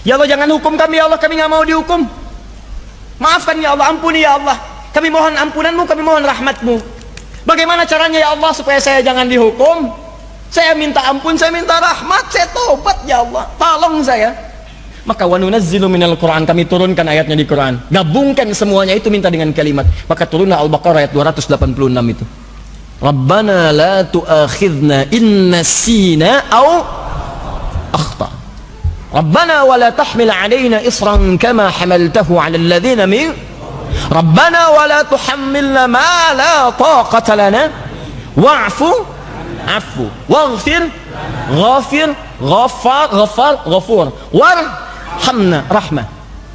Ya Allah, jangan hukum kami ya Allah, kami nggak mau dihukum. Maafkan ya Allah, ampuni ya Allah. Kami mohon ampunanmu, kami mohon rahmatmu. Bagaimana caranya ya Allah supaya saya jangan dihukum? Saya minta ampun, saya minta rahmat, saya tobat ya Allah, tolong saya. Maka wa nunazzilu minal Qur'an, kami turunkan ayatnya di Quran. Gabungkan semuanya itu, minta dengan kalimat. Maka turunlah Al-Baqarah ayat 286 itu. Rabbana la tu'akhidna in nasina aw akhta. Rabbana wa la tahmil 'alaina isran kama hamaltahu 'ala alladhina min Rabbana wa la tuhammilna ma la taqata lana wa'fu afu waghfir ghafir ghafar ghafur warhamna rahmah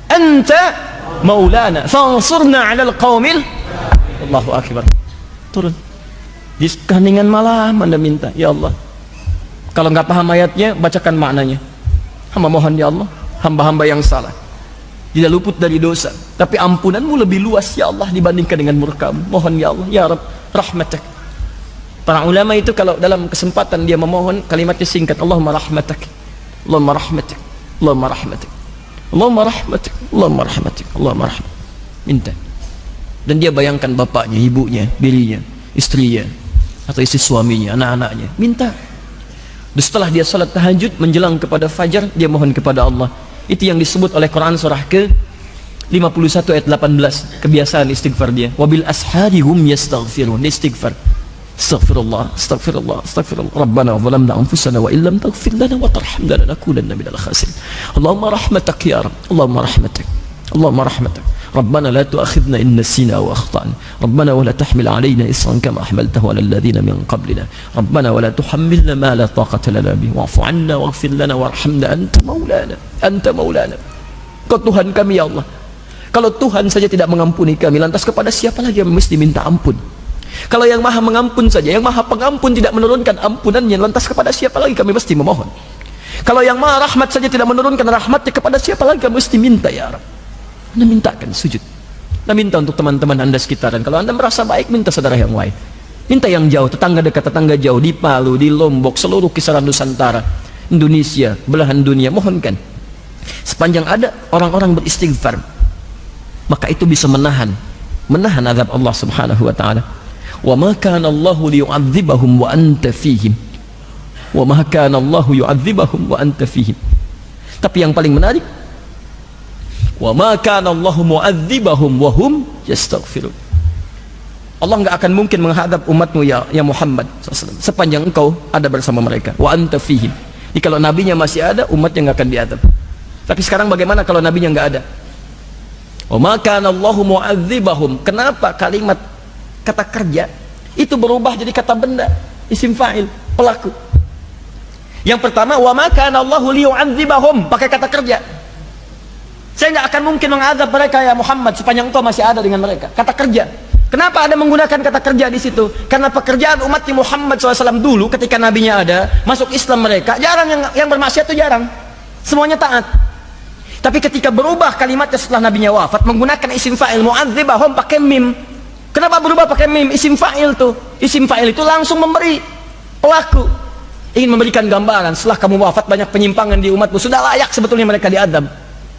anta maulana fansurna 'alal qaumil. Allahu akbar. Turun di keheningan malam Anda minta, ya Allah, kalau nggak paham ayatnya bacakan maknanya. Hamba mohon ya Allah, hamba-hamba yang salah tidak luput dari dosa, tapi ampunanmu lebih luas ya Allah dibandingkan dengan murkamu. Mohon ya Allah, ya Rabb, rahmatak. Para ulama itu kalau dalam kesempatan dia memohon, kalimatnya singkat, Allahumma rahmatak, Allahumma rahmatak, Allahumma rahmatak, Allahumma rahmatak, Allahumma rahmatak, Allahumma rahmatak. Minta. Dan dia bayangkan bapaknya, ibunya, dirinya, istrinya, atau istri suaminya, anak-anaknya, minta. Dan setelah dia salat tahajud menjelang kepada fajar, dia mohon kepada Allah. Itu yang disebut oleh Quran surah ke 51 ayat 18, kebiasaan istighfar dia. Wabil ashari hum yastaghfirun, istighfar. Astaghfirullah, astaghfirullah, astaghfirullah. Rabbana zalamna anfusana wa illam taghfir lana wa tarhamna lanakunanna minal khasirin. Allahumma rahmatak ya Rabb, Allahumma rahmatak, Allahumma rahmatak. Rabbana la tu'akhidna in nasina wa akhtana. Rabbana wa la tahmil 'alaina isran kama hamaltahu 'alal ladzina min qablina. Rabbana wa la tuhammilna ma la taqata lana bihi wa'fu 'anna waghfir lana warhamna anta maulana. Anta maulana. Kau Tuhan kami ya Allah. Kalau Tuhan saja tidak mengampuni kami, lantas kepada siapa lagi yang mesti minta ampun? Kalau yang Maha Mengampun saja, yang Maha Pengampun tidak menurunkan ampunannya, lantas kepada siapa lagi kami mesti memohon? Kalau yang Maha Rahmat saja tidak menurunkan rahmatnya, kepada siapa lagi kami mesti minta ya Rabb? Anda mintakan sujud. Anda minta untuk teman-teman Anda sekitaran. Kalau Anda merasa baik, minta saudara yang lain. Minta yang jauh, tetangga dekat, tetangga jauh, di Palu, di Lombok, seluruh kisaran Nusantara, Indonesia, belahan dunia, mohonkan. Sepanjang ada orang-orang beristighfar, maka itu bisa menahan azab Allah Subhanahu wa taala. Wa ma kana Allahu liyu'adzibahum wa anta fihim. Wa ma kana Allahu yu'adzibahum wa anta fihim. Tapi yang paling menarik, wa ma kana Allahu mu'adzibahum wa hum yastaghfirun. Allah enggak akan mungkin menghadap umatmu ya Muhammad SAW sepanjang engkau ada bersama mereka. Wa anta fihim. Jadi kalau nabinya masih ada, umatnya enggak akan diadab. Tapi sekarang bagaimana kalau nabinya enggak ada? Wa ma kana Allahu mu'adzibahum. Kenapa kalimat kata kerja itu berubah jadi kata benda, isim fa'il, pelaku? Yang pertama, wa ma kana Allahu liyu'adzibahum, pakai kata kerja. Saya nggak akan mungkin mengadab mereka ya Muhammad sepanjang engkau masih ada dengan mereka. Kata kerja. Kenapa ada menggunakan kata kerja di situ? Karena pekerjaan umat Muhammad SAW dulu ketika nabinya ada, masuk Islam mereka, jarang yang bermaksiat itu jarang. Semuanya taat. Tapi ketika berubah kalimatnya setelah nabinya wafat, menggunakan isim fa'il mu'adzibahum pakai mim. Kenapa berubah pakai mim? Isim fa'il tuh. Isim fa'il itu langsung memberi pelaku. Ingin memberikan gambaran, setelah kamu wafat banyak penyimpangan di umatmu, sudah layak sebetulnya mereka diadab.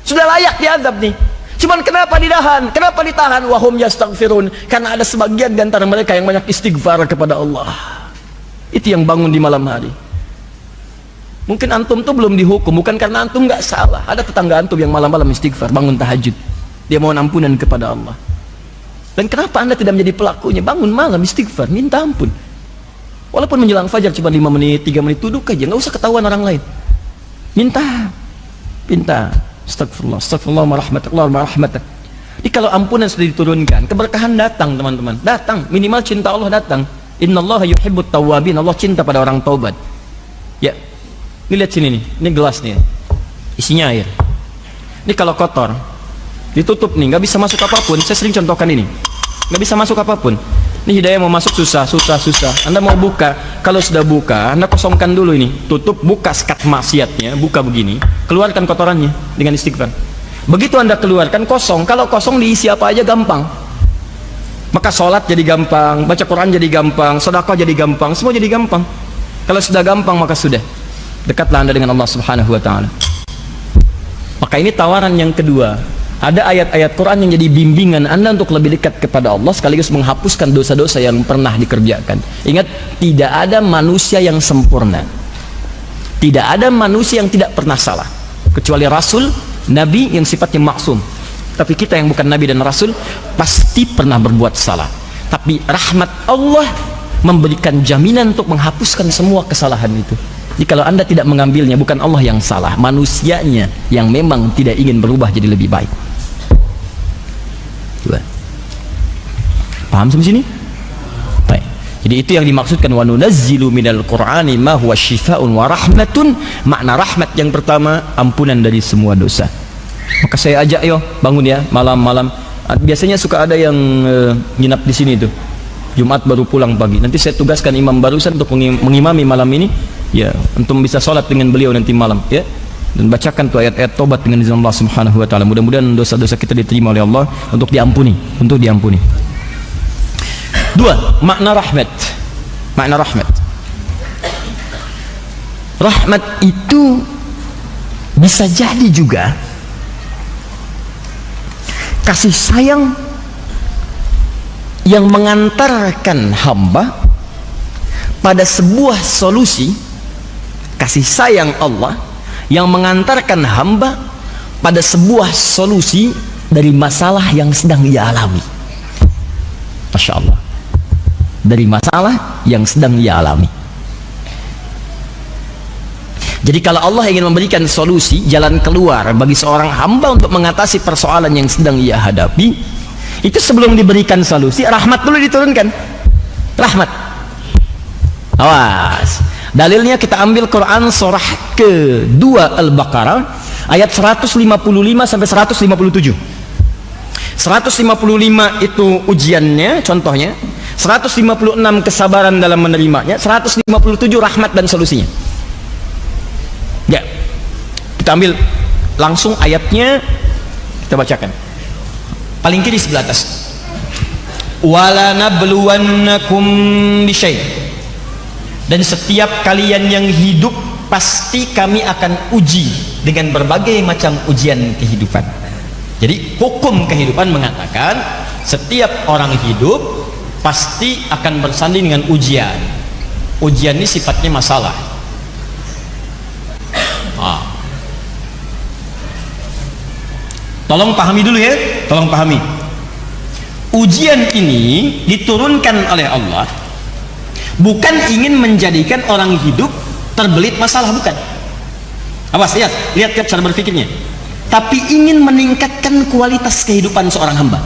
Sudah layak diadab nih. Cuman kenapa ditahan? Kenapa ditahan? Wahum yastaghfirun. Karena ada sebagian di antara mereka yang banyak istighfar kepada Allah. Itu yang bangun di malam hari. Mungkin antum tuh belum dihukum, bukan karena antum nggak salah. Ada tetangga antum yang malam-malam istighfar, bangun tahajud. Dia mohon ampunan kepada Allah. Dan kenapa Anda tidak menjadi pelakunya? Bangun malam istighfar, minta ampun. Walaupun menjelang fajar cuma 5 menit, 3 menit, duduk aja, nggak usah ketahuan orang lain. Minta. Astagfirullah, astagfirullah, rahmatullah. Jadi kalau ampunan sudah diturunkan, keberkahan datang teman-teman, datang, minimal cinta Allah datang. Innallaha yuhibbut tawwabin, Allah cinta pada orang taubat. Ya, ini lihat sini nih, ini gelas nih, isinya air. Ini kalau kotor, ditutup nih, nggak bisa masuk apapun. Saya sering contohkan ini, nggak bisa masuk apapun. Ini hidayah mau masuk susah. Anda mau buka, kalau sudah buka, Anda kosongkan dulu ini, tutup, buka sekat maksiatnya, buka begini, keluarkan kotorannya dengan istighfar. Begitu Anda keluarkan kosong, kalau kosong diisi apa aja gampang. Maka sholat jadi gampang, baca Quran jadi gampang, sedekah jadi gampang, semua jadi gampang. Kalau sudah gampang maka sudah dekatlah Anda dengan Allah Subhanahu wa taala. Maka ini tawaran yang kedua. Ada ayat-ayat Quran yang jadi bimbingan Anda untuk lebih dekat kepada Allah sekaligus menghapuskan dosa-dosa yang pernah dikerjakan. Ingat, tidak ada manusia yang sempurna. Tidak ada manusia yang tidak pernah salah. Kecuali Rasul, Nabi yang sifatnya maksum. Tapi kita yang bukan Nabi dan Rasul pasti pernah berbuat salah. Tapi rahmat Allah memberikan jaminan untuk menghapuskan semua kesalahan itu. Jadi kalau Anda tidak mengambilnya, bukan Allah yang salah, manusianya yang memang tidak ingin berubah jadi lebih baik. Coba. Paham sampai sini? Baik. Jadi itu yang dimaksudkan wa nunazzilu minal qur'ani ma huwa syifaa'un wa rahmatun. Makna rahmat yang pertama, ampunan dari semua dosa. Maka saya ajak yo bangun ya malam-malam. Biasanya suka ada yang nginap di sini tuh. Jumat baru pulang pagi. Nanti saya tugaskan imam barusan untuk mengimami malam ini, ya, untuk bisa sholat dengan beliau nanti malam, ya, dan bacakan tuh ayat-ayat tobat dengan izin Allah Subhanahu wa taala. Mudah-mudahan dosa-dosa kita diterima oleh Allah untuk diampuni, untuk diampuni. Dua, makna rahmat. Makna rahmat. Rahmat itu bisa jadi juga kasih sayang yang mengantarkan hamba pada sebuah solusi. Kasih sayang Allah yang mengantarkan hamba pada sebuah solusi dari masalah yang sedang ia alami. Masya Allah, dari masalah yang sedang ia alami. Jadi kalau Allah ingin memberikan solusi, jalan keluar bagi seorang hamba untuk mengatasi persoalan yang sedang ia hadapi, itu sebelum diberikan solusi, rahmat dulu diturunkan. Rahmat. Awas. Dalilnya kita ambil Quran surah kedua Al-Baqarah ayat 155 sampai 157. 155 itu ujiannya, contohnya. 156 kesabaran dalam menerimanya. 157 rahmat dan solusinya. Ya. Kita ambil langsung ayatnya, kita bacakan. Paling kiri sebelah atas. Wala nabluwannakum bisyai'. Dan setiap kalian yang hidup pasti kami akan uji dengan berbagai macam ujian kehidupan. Jadi hukum kehidupan mengatakan setiap orang hidup pasti akan bersanding dengan ujian. Ujian ini sifatnya masalah. Tolong pahami dulu ya, tolong pahami. Ujian ini diturunkan oleh Allah bukan ingin menjadikan orang hidup terbelit masalah, bukan. Awas, lihat cara berpikirnya. Tapi ingin meningkatkan kualitas kehidupan seorang hamba.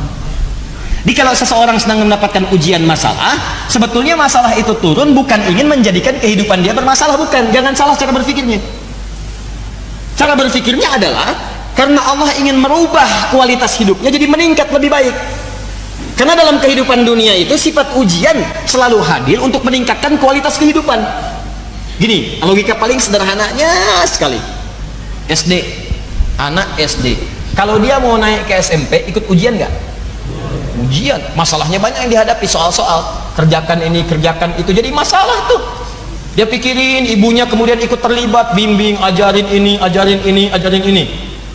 Jadi kalau seseorang sedang mendapatkan ujian masalah, sebetulnya masalah itu turun bukan ingin menjadikan kehidupan dia bermasalah, bukan. Jangan salah cara berpikirnya. Cara berpikirnya adalah karena Allah ingin merubah kualitas hidupnya jadi meningkat lebih baik. Karena dalam kehidupan dunia itu sifat ujian selalu hadir untuk meningkatkan kualitas kehidupan. Gini, logika paling sederhananya sekali. SD, anak SD, kalau dia mau naik ke SMP ikut ujian nggak? Ujian, masalahnya banyak yang dihadapi, soal-soal, kerjakan ini, kerjakan itu, jadi masalah tuh. Dia pikirin, ibunya kemudian ikut terlibat, bimbing, ajarin ini, ajarin ini, ajarin ini.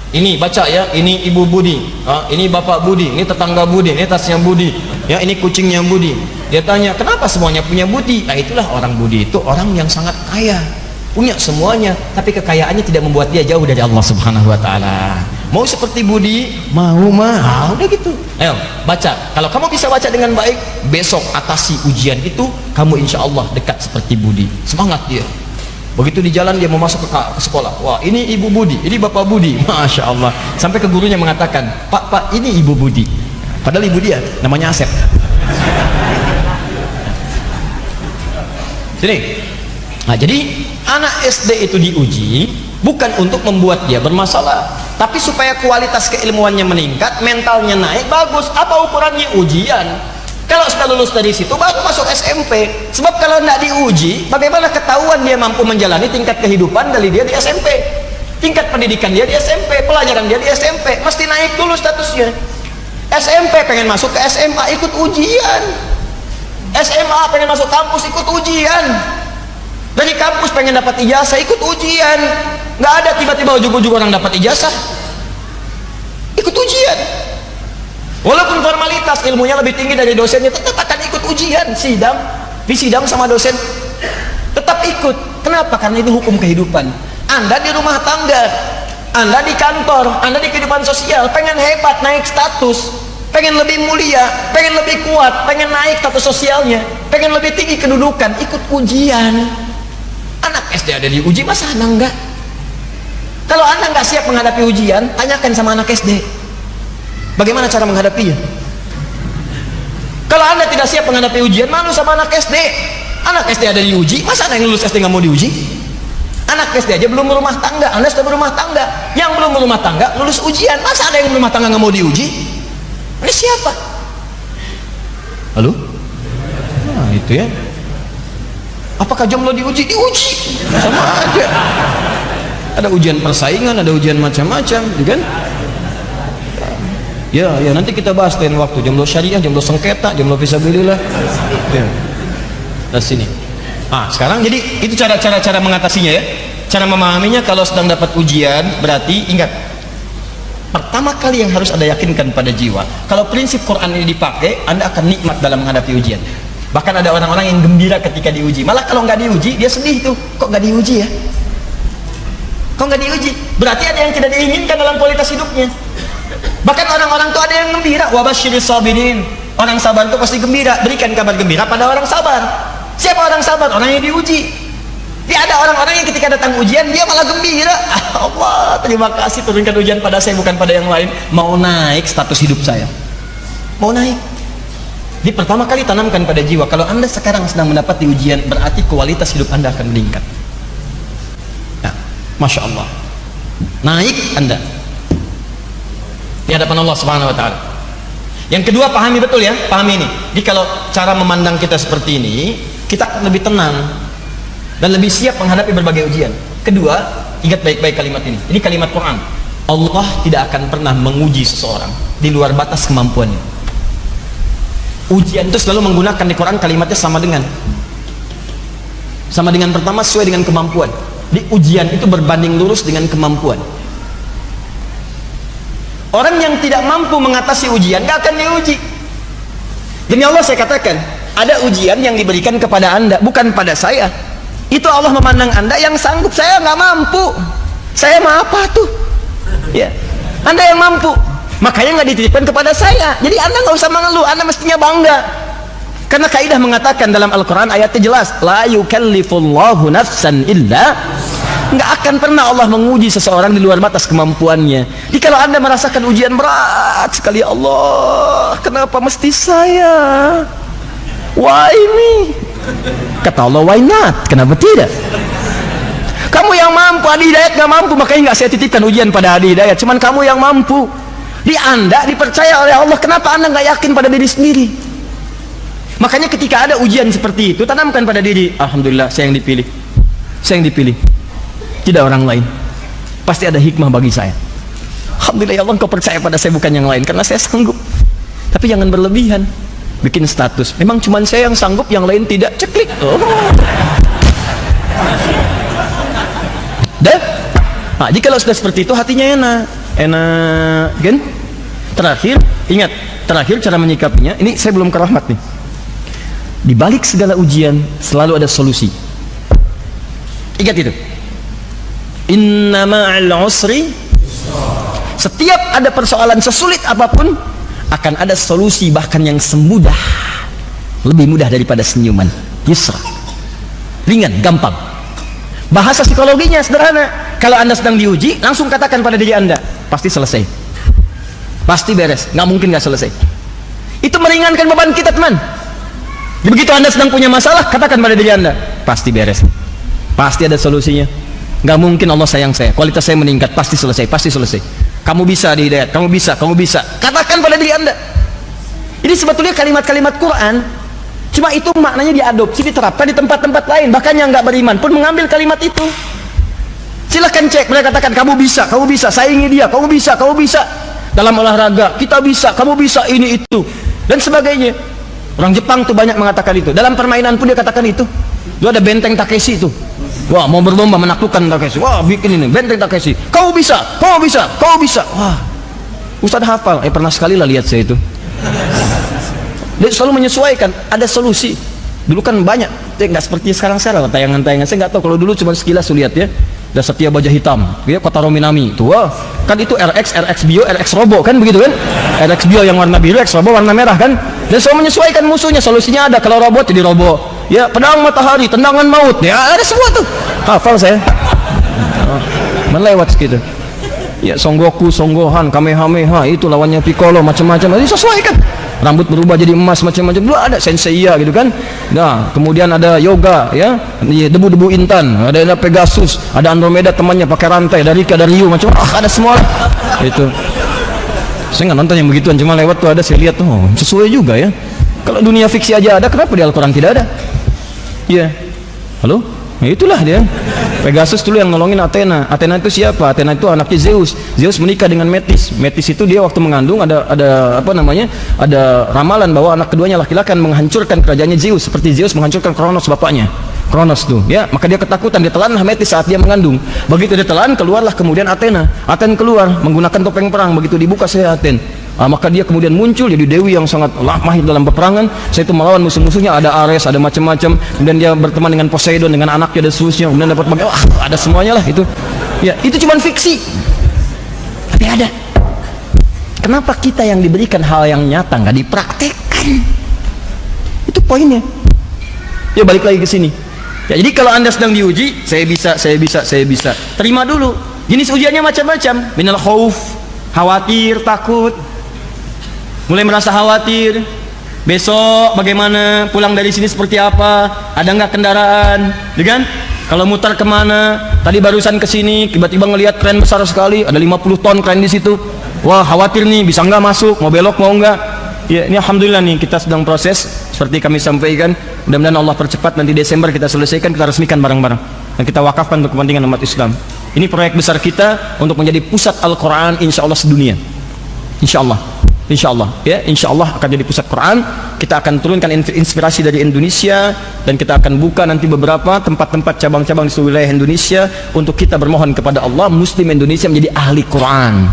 Ini baca ya, ini ibu Budi, ini bapak Budi, ini tetangga Budi, ini tasnya Budi, ya ini kucingnya Budi. Dia tanya, kenapa semuanya punya Budi? Nah itulah orang Budi itu orang yang sangat kaya, punya semuanya, tapi kekayaannya tidak membuat dia jauh dari Allah Subhanahu Wa Taala. Mau seperti Budi, mau mah, udah gitu. Ayo baca. Kalau kamu bisa baca dengan baik, besok atasi ujian itu, kamu insya Allah dekat seperti Budi. Semangat dia. Begitu di jalan dia mau masuk ke sekolah, wah ini ibu Budi, ini bapak Budi, masya Allah. Sampai ke gurunya mengatakan, pak ini ibu Budi, padahal ibu dia namanya Asep. Sini. Nah jadi anak SD itu diuji bukan untuk membuat dia bermasalah, tapi supaya kualitas keilmuannya meningkat, mentalnya naik, bagus. Apa ukurannya? Ujian. Kalau sudah lulus dari situ baru masuk SMP. Sebab kalau tidak diuji, bagaimana ketahuan dia mampu menjalani tingkat kehidupan dari dia di SMP? Tingkat pendidikan dia di SMP, pelajaran dia di SMP, mesti naik dulu statusnya. SMP pengen masuk ke SMA, ikut ujian. SMA pengen masuk kampus, ikut ujian. Dari kampus pengen dapat ijazah, ikut ujian. Nggak ada tiba-tiba ujung-ujung orang dapat ijazah. ikut ujian. Walaupun formalitas ilmunya lebih tinggi dari dosennya, tetap akan ikut ujian. Di sidang sama dosen tetap ikut. Kenapa? Karena itu hukum kehidupan. Anda di rumah tangga, Anda di kantor, Anda di kehidupan sosial, pengen hebat, naik status, pengen lebih mulia, pengen lebih kuat, pengen naik status sosialnya, pengen lebih tinggi kedudukan, ikut ujian. Anak SD ada diuji, masa Anda enggak? Kalau Anda enggak siap menghadapi ujian, tanyakan sama anak SD, bagaimana cara menghadapinya. Kalau Anda tidak siap menghadapi ujian, malu sama anak SD. Anak SD ada diuji, masa anak yang lulus SD nggak mau diuji? Anak SD aja belum berumah tangga, Anda sudah berumah tangga. Yang belum berumah tangga lulus ujian, masa ada yang berumah tangga nggak mau diuji? Ini siapa? Halo? Nah, itu ya. Apakah jomblo diuji? Diuji, sama aja. Ada ujian persaingan, ada ujian macam-macam, kan? Ya, nanti kita bahas lain waktu. Jomblo syariah, jomblo sengketa, jomblo fisabilillah. Ya. Nah, sini. Sekarang jadi itu cara mengatasinya ya. Cara memahaminya kalau sedang dapat ujian, berarti ingat. Pertama kali yang harus Anda yakinkan pada jiwa, kalau prinsip Quran ini dipakai, Anda akan nikmat dalam menghadapi ujian. Bahkan ada orang-orang yang gembira ketika diuji. Malah kalau nggak diuji, dia sedih tuh. Kok nggak diuji ya? Kok nggak diuji? Berarti ada yang tidak diinginkan dalam kualitas hidupnya. Bahkan orang-orang itu ada yang gembira. Wabasyiris sabirin. Orang sabar itu pasti gembira. Berikan kabar gembira pada orang sabar. Siapa orang sabar? Orang yang diuji. Dia ada orang-orang yang ketika datang ujian dia malah gembira. Allah, terima kasih turunkan ujian pada saya, bukan pada yang lain. Mau naik status hidup saya. Mau naik. Di pertama kali tanamkan pada jiwa, kalau Anda sekarang sedang mendapat ujian, berarti kualitas hidup Anda akan meningkat. Nah, Masya Allah. Naik Anda di hadapan Allah Subhanahu wa Ta'ala. Yang kedua, pahami betul ya, pahami ini. Jadi kalau cara memandang kita seperti ini, kita akan lebih tenang dan lebih siap menghadapi berbagai ujian. Kedua, ingat baik-baik kalimat ini. Ini kalimat Quran. Allah tidak akan pernah menguji seseorang di luar batas kemampuannya. Ujian itu selalu menggunakan di Quran kalimatnya sama dengan pertama sesuai dengan kemampuan. Di ujian itu berbanding lurus dengan kemampuan. Orang yang tidak mampu mengatasi ujian gak akan diuji. Demi Allah saya katakan, ada ujian yang diberikan kepada Anda, bukan pada saya. Itu Allah memandang Anda yang sanggup. Saya nggak mampu. Saya mah apa tuh? Ya, Anda yang mampu. Makanya nggak dititipkan kepada saya. Jadi Anda nggak usah mengeluh. Anda mestinya bangga. Karena kaidah mengatakan dalam Al-Quran ayatnya jelas, la yukallifullahu nafsan illa. Nggak akan pernah Allah menguji seseorang di luar batas kemampuannya. Jadi kalau Anda merasakan ujian berat sekali, Allah, kenapa mesti saya? Why me? Kata Allah, why not? Kenapa tidak? Kamu yang mampu, Adi Hidayat nggak mampu, makanya nggak saya titipkan ujian pada Adi Hidayat. Cuman kamu yang mampu. Di Anda dipercaya oleh Allah, kenapa Anda nggak yakin pada diri sendiri? Makanya ketika ada ujian seperti itu, tanamkan pada diri, alhamdulillah saya yang dipilih. Saya yang dipilih. Tidak orang lain. Pasti ada hikmah bagi saya. Alhamdulillah ya Allah, engkau percaya pada saya bukan yang lain, karena saya sanggup. Tapi jangan berlebihan. Bikin status. Memang cuma saya yang sanggup, yang lain tidak. Ceklik. Oh. Dah. Nah, jika sudah seperti itu, hatinya enak, kan? Terakhir, ingat, terakhir cara menyikapinya. Ini saya belum ke rahmat nih. Di balik segala ujian selalu ada solusi. Ingat itu. Inna ma'al usri. Setiap ada persoalan sesulit apapun, akan ada solusi, bahkan yang semudah, lebih mudah daripada senyuman. Yusra, ringan, gampang. Bahasa psikologinya sederhana. Kalau Anda sedang diuji, langsung katakan pada diri Anda, pasti selesai, pasti beres, nggak mungkin nggak selesai. Itu meringankan beban kita, teman. Begitu Anda sedang punya masalah, katakan pada diri Anda, pasti beres, pasti ada solusinya. Nggak mungkin Allah sayang saya, kualitas saya meningkat, pasti selesai, pasti selesai. Kamu bisa di Hidayat, kamu bisa, kamu bisa. Katakan pada diri Anda. Ini sebetulnya kalimat-kalimat Quran, cuma itu maknanya diadopsi, diterapkan di tempat-tempat lain. Bahkan yang nggak beriman pun mengambil kalimat itu. Silahkan cek, mereka katakan kamu bisa, saingi dia, kamu bisa. Dalam olahraga kita bisa, kamu bisa, ini itu dan sebagainya. Orang Jepang tuh banyak mengatakan itu. Dalam permainan pun dia katakan itu. Itu ada benteng Takeshi itu. Wah, mau berlomba menaklukkan Takeshi. Wah, bikin ini benteng Takeshi. Kau bisa. Wah, Ustaz hafal, pernah sekali lah lihat saya itu. Dia selalu menyesuaikan, ada solusi. Dulu kan banyak, nggak seperti sekarang tayangan-tayangan. Saya nggak tahu, kalau dulu cuma sekilas lihat ya. Ada Setia Baja Hitam, ya, Kota Rominami, tuh, kan itu RX Bio, RX Robo kan begitu kan? RX Bio yang warna biru, RX Robo warna merah kan? Dan selalu menyesuaikan musuhnya, solusinya ada. Kalau robot jadi robo, ya pedang matahari, tendangan maut, ya ada semua tuh. Hafal saya. Melewat segitu. Ya Son Goku, Son Gohan, Kamehameha, itu lawannya Piccolo, macam-macam. Disesuaikan. Rambut berubah jadi emas macam-macam. Dulu ada Senseiya gitu kan. Nah, kemudian ada Yoga ya, debu-debu intan, ada Pegasus, ada Andromeda temannya pakai rantai, dari Rika, dari Ryu macam ada semua lah. Itu. Saya nggak nonton yang begituan, cuma lewat tuh ada, saya lihat tuh, sesuai juga ya. Kalau dunia fiksi aja ada, kenapa di Al-Qur'an tidak ada? Iya. Halo? Nah, itulah dia. Pegasus dulu yang nolongin Athena. Athena itu siapa? Athena itu anaknya Zeus. Zeus menikah dengan Metis. Metis itu dia waktu mengandung ada apa namanya? Ada ramalan bahwa anak keduanya laki-laki akan menghancurkan kerajaannya Zeus, seperti Zeus menghancurkan Kronos bapaknya. Kronos tuh, ya, maka dia ketakutan, dia telanlah Metis saat dia mengandung. Begitu dia telan, keluarlah kemudian Athena. Athena keluar menggunakan topeng perang. Begitu dibuka saya Athena. Maka dia kemudian muncul jadi dewi yang sangat mahir dalam peperangan. Saya itu melawan musuh-musuhnya, ada Ares, ada macam-macam. Kemudian dia berteman dengan Poseidon, dengan anaknya dan seterusnya. Kemudian dapat ada semuanya lah itu. Ya, itu cuma fiksi. Tapi ada. Kenapa kita yang diberikan hal yang nyata nggak dipraktekkan? Itu poinnya. Ya balik lagi ke sini. Ya, jadi kalau Anda sedang diuji, saya bisa. Terima dulu. Jenis ujiannya macam-macam. Minal khauf, khawatir, takut. Mulai merasa khawatir, besok bagaimana, pulang dari sini seperti apa, ada nggak kendaraan, kan? Kalau mutar kemana, tadi barusan ke sini, tiba-tiba ngelihat kren besar sekali, ada 50 ton kren di situ, wah khawatir nih, bisa nggak masuk, mau belok mau nggak? Ya, ini alhamdulillah nih kita sedang proses, seperti kami sampaikan, mudah-mudahan Allah percepat, nanti Desember kita selesaikan, kita resmikan bareng-bareng, dan kita wakafkan untuk kepentingan umat Islam. Ini proyek besar kita untuk menjadi pusat Al-Quran, insya Allah sedunia, insya Allah. Insya Allah, ya, insya Allah akan jadi pusat Quran. Kita akan turunkan inspirasi dari Indonesia, dan kita akan buka nanti beberapa tempat-tempat cabang-cabang di seluruh wilayah Indonesia untuk kita bermohon kepada Allah, Muslim Indonesia menjadi ahli Quran.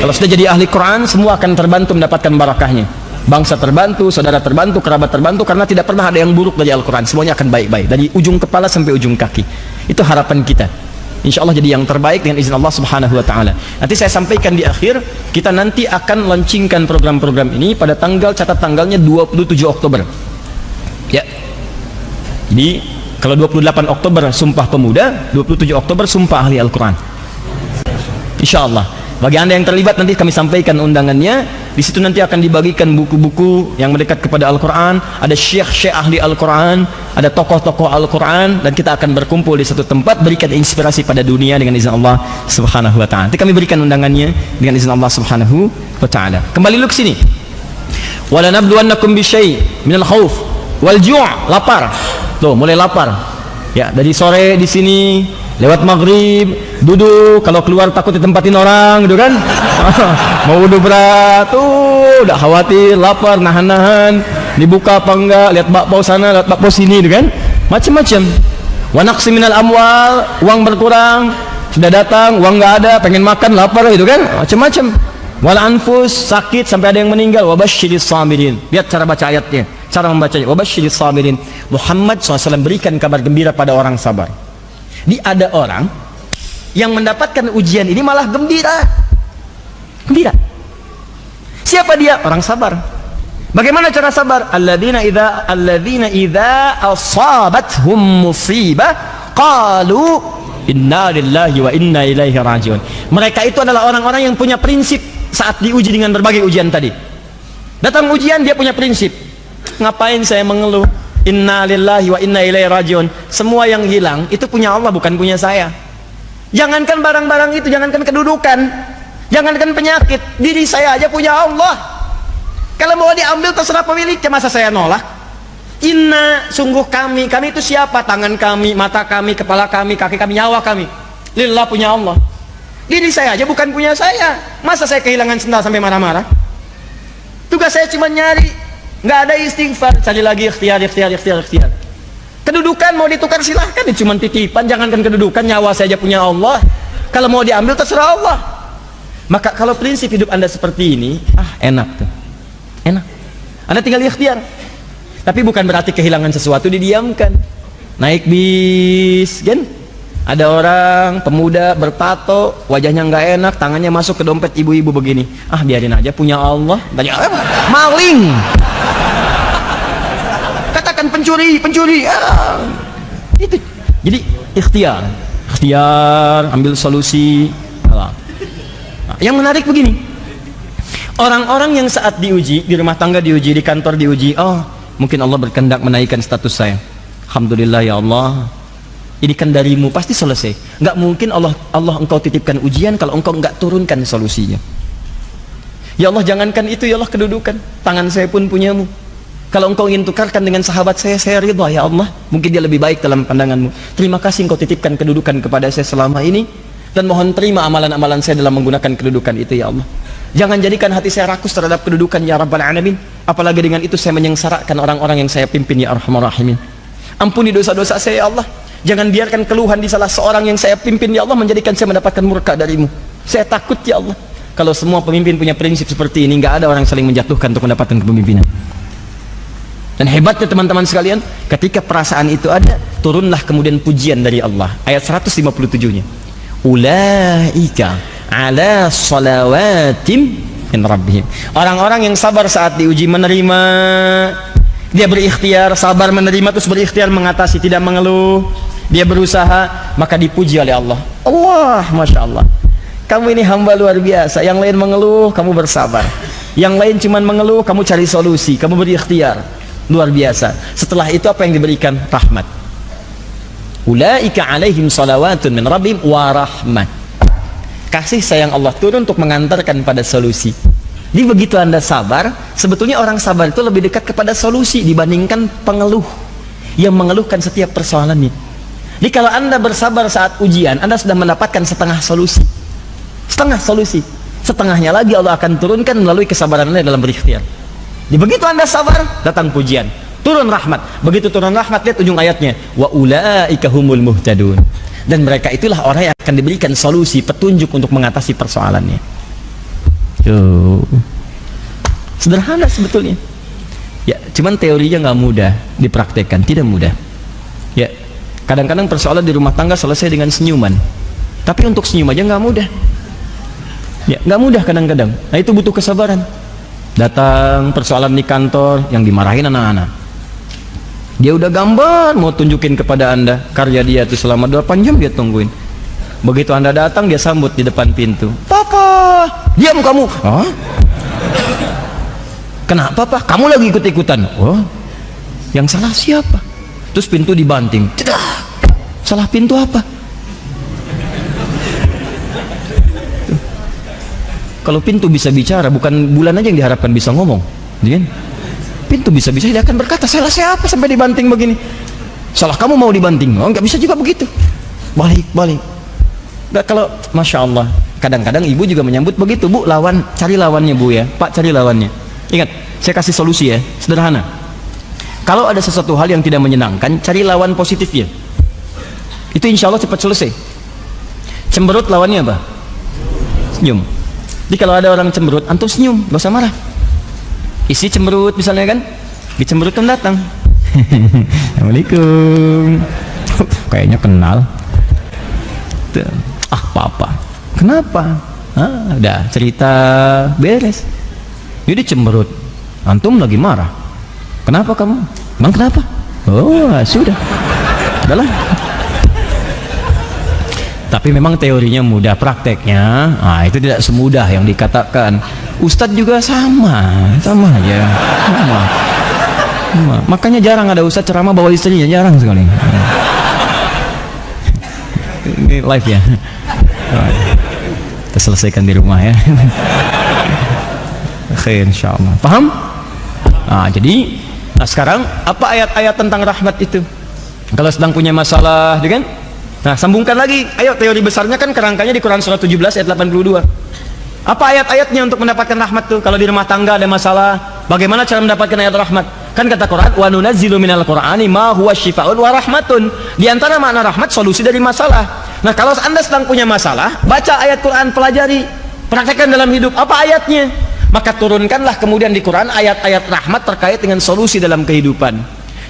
Kalau sudah jadi ahli Quran, semua akan terbantu mendapatkan barakahnya. Bangsa terbantu, saudara terbantu, kerabat terbantu, karena tidak pernah ada yang buruk dari Al-Quran. Semuanya akan baik-baik, dari ujung kepala sampai ujung kaki. Itu harapan kita. Insya Allah jadi yang terbaik dengan izin Allah Subhanahu wa Ta'ala. Nanti saya sampaikan di akhir, kita nanti akan launchingkan program-program ini pada catat tanggalnya 27 Oktober. Ya. Jadi kalau 28 Oktober Sumpah Pemuda, 27 Oktober Sumpah Ahli Al-Quran. Insya Allah. Bagi Anda yang terlibat, nanti kami sampaikan undangannya. Di situ nanti akan dibagikan buku-buku yang mendekat kepada Al-Quran. Ada syekh-syekh ahli Al-Quran, ada tokoh-tokoh Al-Quran, dan kita akan berkumpul di satu tempat, berikan inspirasi pada dunia dengan izin Allah Subhanahu wa Ta'ala. Nanti kami berikan undangannya dengan izin Allah Subhanahu wa Ta'ala. Kembali dulu ke sini. Wala nabluwannakum bisyai' minal khauf wal ju', lapar. Tuh, mulai lapar. Ya, dari sore di sini, lewat maghrib, duduk, kalau keluar takut ditempatin orang gitu kan. Mau wudhu berat, tuh udah khawatir, lapar, nahan-nahan, dibuka apa enggak, lihat bakpao sana, lihat bakpao sini gitu kan. Macam-macam. Wa naqsi minal amwal, uang berkurang, sudah datang, uang enggak ada, pengen makan, lapar gitu kan. Macam-macam. Wal anfus, sakit sampai ada yang meninggal. Wa basyiris sabirin. Lihat cara baca ayatnya, cara membacanya. Wa basyiris sabirin. Muhammad SAW berikan kabar gembira pada orang sabar. Ada orang yang mendapatkan ujian ini malah gembira. Gembira. Siapa dia? Orang sabar. Bagaimana cara sabar? Alladzina idza asabathum musibah qalu inna lillahi wa inna ilaihi rajiun. Mereka itu adalah orang-orang yang punya prinsip saat diuji dengan berbagai ujian tadi. Datang ujian, dia punya prinsip. Ngapain saya mengeluh? Inna lillahi wa inna ilaihi rajiun. Semua yang hilang itu punya Allah, bukan punya saya. Jangankan barang-barang itu, jangankan kedudukan, jangankan penyakit, diri saya aja punya Allah. Kalau mau diambil terserah pemiliknya, masa saya nolak? Inna, sungguh kami itu siapa? Tangan kami, mata kami, kepala kami, kaki kami, nyawa kami, lillah, punya Allah. Diri saya aja bukan punya saya, masa saya kehilangan sendal sampai marah-marah? Tugas saya cuma nyari, nggak ada istighfar, cari lagi ikhtiar. Kedudukan mau ditukar silahkan, ini cuma titipan. Jangankan kedudukan, nyawa saja punya Allah. Kalau mau diambil terserah Allah. Maka kalau prinsip hidup Anda seperti ini, enak tuh. Enak. Anda tinggal ikhtiar. Tapi bukan berarti kehilangan sesuatu didiamkan. Naik bis, kan? Ada orang pemuda bertato, wajahnya nggak enak, tangannya masuk ke dompet ibu-ibu begini. Biarin aja, punya Allah. Maling. Katakan pencuri. Itu. Jadi ikhtiar, ambil solusi. Yang menarik begini, orang-orang yang saat diuji, di rumah tangga diuji, di kantor diuji, mungkin Allah berkehendak menaikkan status saya. Alhamdulillah ya Allah, ini kan darimu, pasti selesai. Nggak mungkin Allah engkau titipkan ujian kalau engkau nggak turunkan solusinya. Ya Allah, jangankan itu ya Allah, kedudukan tangan saya pun punyamu. Kalau engkau ingin tukarkan dengan sahabat saya ridha ya Allah, mungkin dia lebih baik dalam pandanganmu. Terima kasih engkau titipkan kedudukan kepada saya selama ini, dan mohon terima amalan-amalan saya dalam menggunakan kedudukan itu ya Allah. Jangan jadikan hati saya rakus terhadap kedudukan ya Rabbal Alamin. Apalagi dengan itu saya menyengsarakan orang-orang yang saya pimpin ya Arhamar Rahimin. Ampuni dosa-dosa saya ya Allah. Jangan biarkan keluhan di salah seorang yang saya pimpin ya Allah menjadikan saya mendapatkan murka darimu. Saya takut ya Allah, kalau semua pemimpin punya prinsip seperti ini, nggak ada orang saling menjatuhkan untuk mendapatkan kepemimpinan. Dan hebatnya teman-teman sekalian, ketika perasaan itu ada, turunlah kemudian pujian dari Allah. Ayat 157-nya. Ulaika ala salawatim min rabbihim. Orang-orang yang sabar saat diuji, menerima, dia berikhtiar, sabar menerima, terus berikhtiar mengatasi, tidak mengeluh, dia berusaha, maka dipuji oleh Allah. Allah, Masya Allah, kamu ini hamba luar biasa. Yang lain mengeluh, kamu bersabar. Yang lain cuman mengeluh, kamu cari solusi, kamu berikhtiar. Luar biasa. Setelah itu apa yang diberikan? Rahmat. Ulaika alaihim salawatun min rabbihim wa rahmat. Kasih sayang Allah turun untuk mengantarkan pada solusi. Jadi begitu Anda sabar, sebetulnya orang sabar itu lebih dekat kepada solusi dibandingkan pengeluh yang mengeluhkan setiap persoalannya. Jadi kalau Anda bersabar saat ujian, Anda sudah mendapatkan setengah solusi. Setengah solusi. Setengahnya lagi Allah akan turunkan melalui kesabaran Anda dalam berikhtiar. Jadi begitu Anda sabar, datang pujian, turun rahmat. Begitu turun rahmat, lihat ujung ayatnya, wa ulaika humul muhtadun. Dan mereka itulah orang yang akan diberikan solusi, petunjuk untuk mengatasi persoalannya. Sederhana sebetulnya. Ya, cuman teorinya nggak mudah dipraktekkan, tidak mudah. Ya, kadang-kadang persoalan di rumah tangga selesai dengan senyuman. Tapi untuk senyum aja nggak mudah. Ya, nggak mudah kadang-kadang. Nah, itu butuh kesabaran. Datang persoalan di kantor yang dimarahin anak-anak. Dia udah gambar mau tunjukin kepada Anda karya dia itu selama 8 jam dia tungguin. Begitu Anda datang, dia sambut di depan pintu. Papa, diam kamu. Hah? Kenapa Pak? Kamu lagi ikut-ikutan. Oh, yang salah siapa? Terus pintu dibanting. Tidak. Salah pintu apa? Kalau pintu bisa bicara, bukan bulan aja yang diharapkan bisa ngomong, kan? Pintu bisa-bisa dia akan berkata, salah siapa sampai dibanting begini? Salah kamu mau dibanting? Oh, nggak bisa juga begitu. Balik. Nggak, kalau Masya Allah, kadang-kadang ibu juga menyambut begitu. Bu, cari lawannya Bu ya. Pak, cari lawannya. Ingat, saya kasih solusi ya, sederhana. Kalau ada sesuatu hal yang tidak menyenangkan, cari lawan positifnya. Itu insya Allah cepat selesai. Cemberut lawannya apa? Senyum. Jadi kalau ada orang cemberut, antum senyum, gak usah marah. Isi cemberut misalnya kan, dicemberut kan datang. Assalamualaikum. Kayaknya kenal. Papa, kenapa? Udah cerita beres. Jadi cemberut, antum lagi marah. Kenapa kamu? Emang kenapa? Oh, sudah. Udahlah. Tapi memang teorinya mudah, prakteknya itu tidak semudah yang dikatakan. Ustadz juga sama aja. Sama. Makanya jarang ada ustadz ceramah bawa istrinya, jarang sekali. Ini live ya. Kita selesaikan di rumah ya. Oke, insyaallah. Paham? Jadi sekarang apa ayat-ayat tentang rahmat itu? Kalau sedang punya masalah, kan? Nah, sambungkan lagi. Ayo, teori besarnya kan kerangkanya di Quran surah 17 ayat 82. Apa ayat-ayatnya untuk mendapatkan rahmat tuh? Kalau di rumah tangga ada masalah, bagaimana cara mendapatkan ayat rahmat? Kan kata Quran, wa nunazzilu minal Qur'ani ma huwa syifaa'un wa rahmatun. Di antara makna rahmat, solusi dari masalah. Nah, kalau Anda sedang punya masalah, baca ayat Quran, pelajari. Praktekkan dalam hidup. Apa ayatnya? Maka turunkanlah kemudian di Quran ayat-ayat rahmat terkait dengan solusi dalam kehidupan.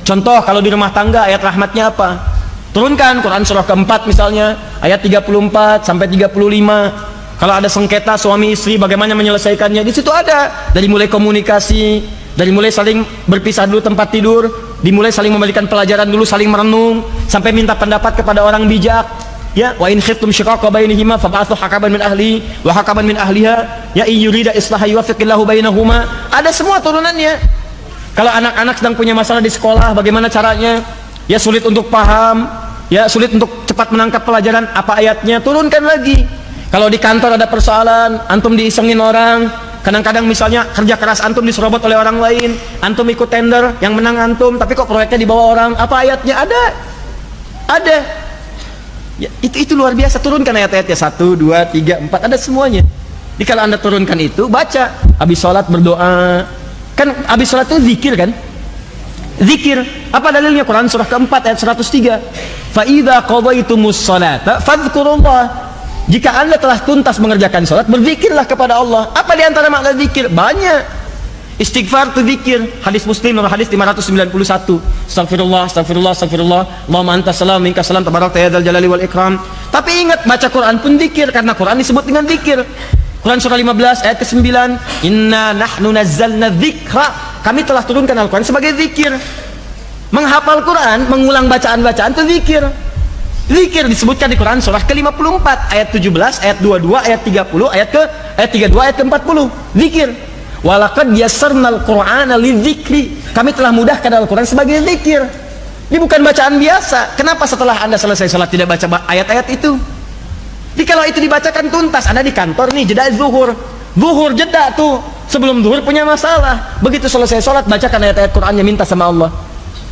Contoh, kalau di rumah tangga ayat rahmatnya apa? Turunkan Quran surah keempat misalnya, ayat 34 sampai 35. Kalau ada sengketa suami istri, bagaimana menyelesaikannya? Di situ ada. Dari mulai komunikasi, dari mulai saling berpisah dulu tempat tidur, dimulai saling memberikan pelajaran dulu, saling merenung, sampai minta pendapat kepada orang bijak. Ya, wa in khiftum shiqaqa bainihima fab'athu hakaman min ahli wa hakaman min ahliha, ya in yurida islaha yuwaffiqillahu bainahuma. Ada semua turunannya. Kalau anak-anak sedang punya masalah di sekolah, bagaimana caranya? Ya, sulit untuk paham, ya sulit untuk cepat menangkap pelajaran, apa ayatnya? Turunkan lagi. Kalau di kantor ada persoalan, antum diisengin orang, kadang-kadang misalnya kerja keras antum diserobot oleh orang lain, antum ikut tender, yang menang antum, tapi kok proyeknya dibawa orang, apa ayatnya? Ada. Ya, itu luar biasa. Turunkan ayat-ayatnya 1, 2, 3, 4, ada semuanya. Jadi kalau anda turunkan itu, baca. Habis sholat berdoa. Kan habis sholat itu zikir kan? Zikir. Apa dalilnya? Quran surah keempat ayat 103. Fa idza qadaytumus sholata fadhkurullah. Jika anda telah tuntas mengerjakan sholat, berzikirlah kepada Allah. Apa di antara makna zikir? Banyak. Istighfar itu zikir. Hadis Muslim nomor hadis 591. Astagfirullah, astagfirullah, astagfirullah. Allahumma anta salam, minka salam, tabarakta ya dzal jalali wal ikram. Tapi ingat, baca Quran pun zikir, karena Quran disebut dengan zikir. Quran surah 15 ayat ke-9. Inna nahnu nazzalna dzikra. Kami telah turunkan Al-Quran sebagai zikir. Menghafal Quran, mengulang bacaan-bacaan itu zikir. Zikir disebutkan di Quran surah ke-54 ayat 17, ayat 22, ayat 30, ayat 32, ayat ke-40. Zikir. Walaqad yassarnal Qur'ana lidzikri. Kami telah mudahkan Al-Quran sebagai zikir. Ini bukan bacaan biasa. Kenapa setelah anda selesai sholat tidak baca ayat-ayat itu? Jadi kalau itu dibacakan tuntas, anda di kantor nih, jeda zuhur. Zuhur jeda tuh. Sebelum zuhur punya masalah. Begitu selesai sholat, bacakan ayat-ayat Qur'annya, minta sama Allah.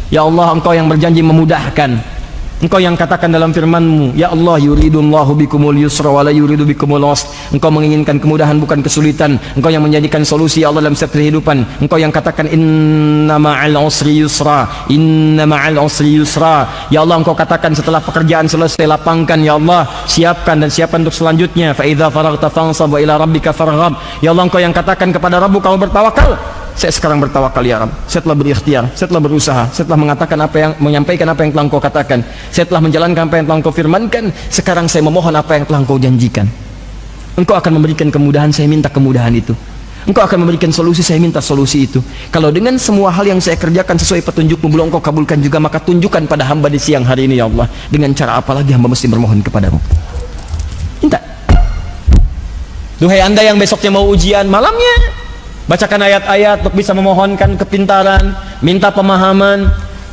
Ya Allah, engkau yang berjanji memudahkan. Engkau yang katakan dalam firman-Mu, ya Allah, yuridullahu bikumul yusra wa la yuridu bikumul usra. Engkau menginginkan kemudahan bukan kesulitan. Engkau yang menjadikan solusi ya Allah dalam setiap kehidupan. Engkau yang katakan inna ma'al usri yusra, inna ma'al usri yusra. Ya Allah, engkau katakan setelah pekerjaan selesai, lapangkan ya Allah, siapkan dan siapkan untuk selanjutnya. Fa idza faraghta fansab wa ila rabbika farghab. Ya Allah, engkau yang katakan kepada Rabbmu kamu bertawakal. Saya sekarang bertawakal ya Rabb. Saya telah berikhtiar, saya telah berusaha, saya telah mengatakan apa yang, menyampaikan apa yang telah engkau katakan, saya telah menjalankan apa yang telah engkau firmankan. Sekarang saya memohon apa yang telah engkau janjikan. Engkau akan memberikan kemudahan, saya minta kemudahan itu. Engkau akan memberikan solusi, saya minta solusi itu. Kalau dengan semua hal yang saya kerjakan sesuai petunjuk-Mu belum engkau kabulkan juga, maka tunjukkan pada hamba di siang hari ini ya Allah. Dengan cara apa lagi hamba mesti bermohon kepadamu? Minta. Duhai anda yang besoknya mau ujian, malamnya bacakan ayat-ayat untuk bisa memohonkan kepintaran, minta pemahaman.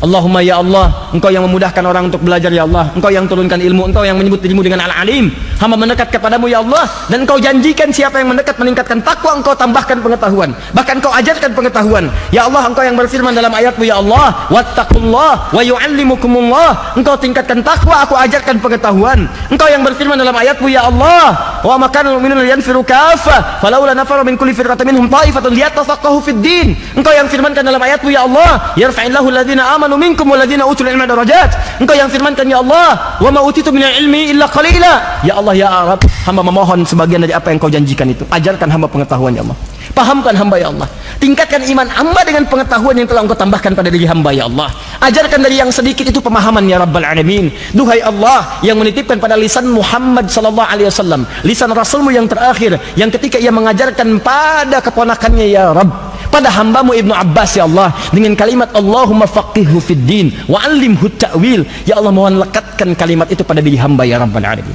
Allahumma ya Allah, engkau yang memudahkan orang untuk belajar ya Allah, engkau yang turunkan ilmu, engkau yang menyebut dirimu dengan al-alim. Hamba mendekat kepadamu ya Allah, dan engkau janjikan siapa yang mendekat meningkatkan takwa, engkau tambahkan pengetahuan, bahkan engkau ajarkan pengetahuan. Ya Allah, engkau yang berfirman dalam ayatmu ya Allah, wattaqullah wa yu'allimukumullah. Engkau tingkatkan takwa, aku ajarkan pengetahuan. Engkau yang berfirman dalam ayatmu ya Allah, wa ma kana al-mu'minuna yanfiru kaffah falaula nafara min kulli firqatin minhum ta'ifatun liyatafaqahu fid din. Engkau yang firmankan dalam ayatmu ya Allah, yarfa'illahu alladhina amanu minkum walladhina utul ilma darajat. Engkau yang firmankan ya Allah, wa ma utitu minal ilmi illa qalila. Ya Allah ya Arab, hamba memohon sebagian dari apa yang kau janjikan itu. Ajarkan hamba pengetahuan ya Allah, pahamkan hamba ya Allah, tingkatkan iman hamba dengan pengetahuan yang telah engkau tambahkan pada diri hamba ya Allah. Ajarkan dari yang sedikit itu pemahaman ya Rabbal Alamin. Duhai Allah yang menitipkan pada lisan Muhammad sallallahu alaihi wasallam, lisan Rasulmu yang terakhir, yang ketika ia mengajarkan pada keponakannya ya Rabb, pada hambamu Ibnu Abbas ya Allah, dengan kalimat Allahumma faqihhu fid din wa 'allimhu ta'wil. Ya Allah, mohon lekatkan kalimat itu pada diri hamba ya Rabbal Alamin.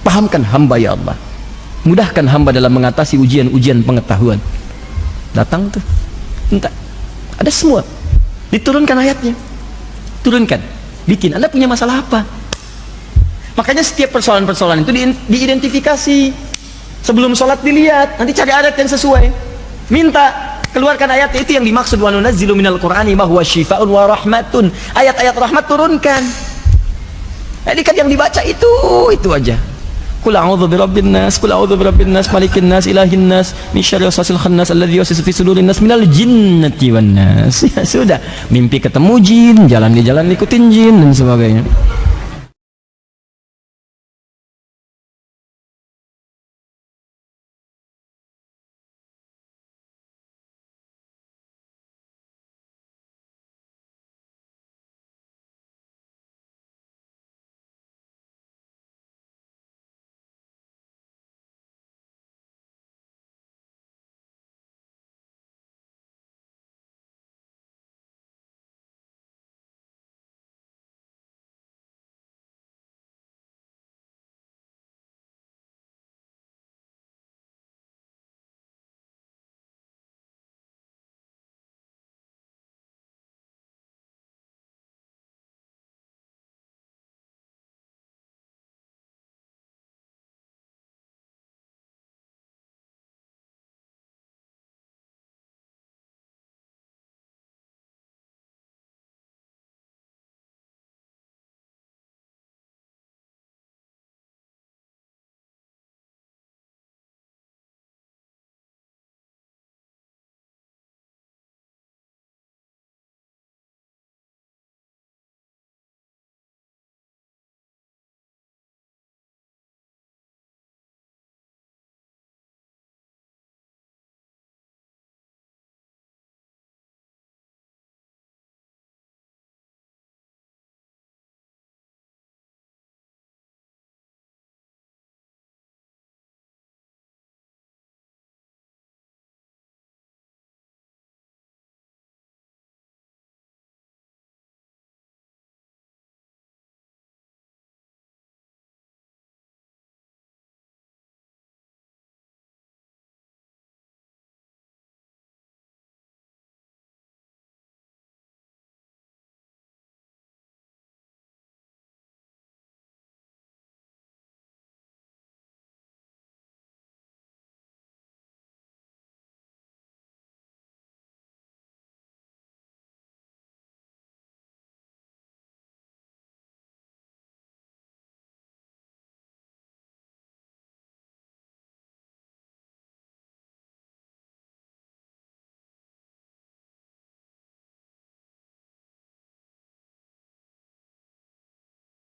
Pahamkan hamba ya Allah, mudahkan hamba dalam mengatasi ujian-ujian pengetahuan. Datang tuh, minta, ada semua, diturunkan ayatnya, turunkan, bikin. Anda punya masalah apa? Makanya setiap persoalan-persoalan itu diidentifikasi. Sebelum sholat dilihat, nanti cari ayat yang sesuai, minta, keluarkan ayat itu yang dimaksud wa nunazzilu minal qur'ani ma huwa syifaa'un wa rahmatun. Ayat-ayat rahmat turunkan. Jadi kan yang dibaca itu aja. Qul a'udzu birabbin nas, qul a'udzu birabbin nas, malikin nas, ilahin nas, min syarri waswasil khannas alladzi yuwaswisu fi sudurin nas minal jinnati wan nas. Ya sudah, mimpi ketemu jin, jalan di jalan ikutin jin dan sebagainya.